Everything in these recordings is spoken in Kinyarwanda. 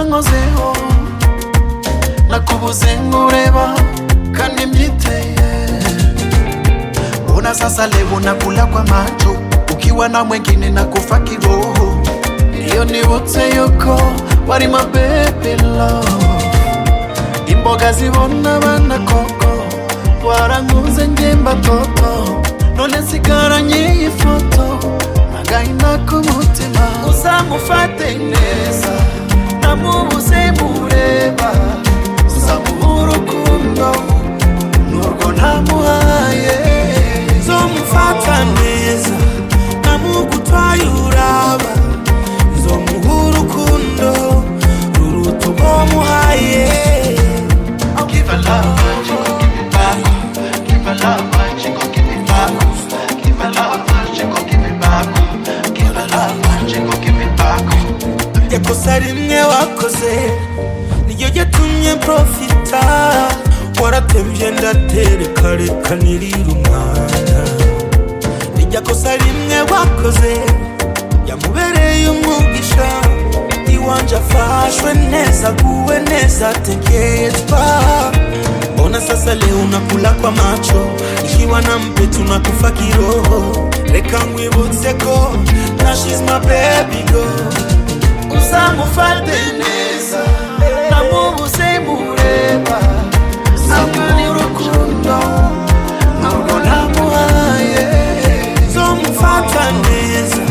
wankozeho nakubuze nkureba kandi mbyiteye. Mbona sasa leo nakula kwa macho ukiwa na mwengine nakufa kiroho. Iyo nibutse yuko wari my baby love. Imboga zibona abana koko warankunze njye mbatoto. None nsigaranye iyi foto agahinda k'umutima. Uzamufate neza namubuze mureba. Uzamuha urukundo nurwo ntamuhaye. Uzomufata neza namugutwaye uraba. Uzomuha urukundo ruruta urwo muhaye. I'll give her love and she gon' give it back. Give her love and she gon' give it back. Give her love and she gon' give it back. Give her love and she gon' give it back. Yakosa rimwe wakoze niryo ryatumye profita. Waratevye ndatereka reka nirira umwana. Irya kosa rimwe wakoze yamubereye umugisha. Iwanje afashwe neza aguwe neza ategerezwa. Mbona sasa leo nakula kwa macho ikiwa na mpetu nakufa kiroho. Reka nkwibutse ko now she's my baby girl. Uzamufate neza namubuze mureba. Uzamuha urukundo nurwo ntamuhaye. Uzomufata neza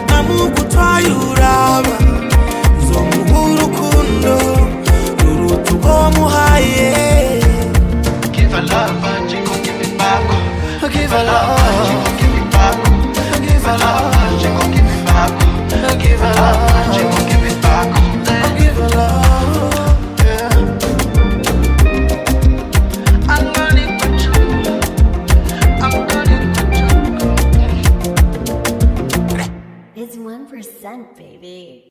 namugutwaye uraba. Uzomuha urukundo ruruta urwo muhaye. Give her love and she gon' give it back. Give her love and she gon' give it back. Give her love and she gon' give it back. Give her love and she gon' give it back. Give her love, yeah. I'm gonna put you. I'm gonna put you. It's 1%, baby.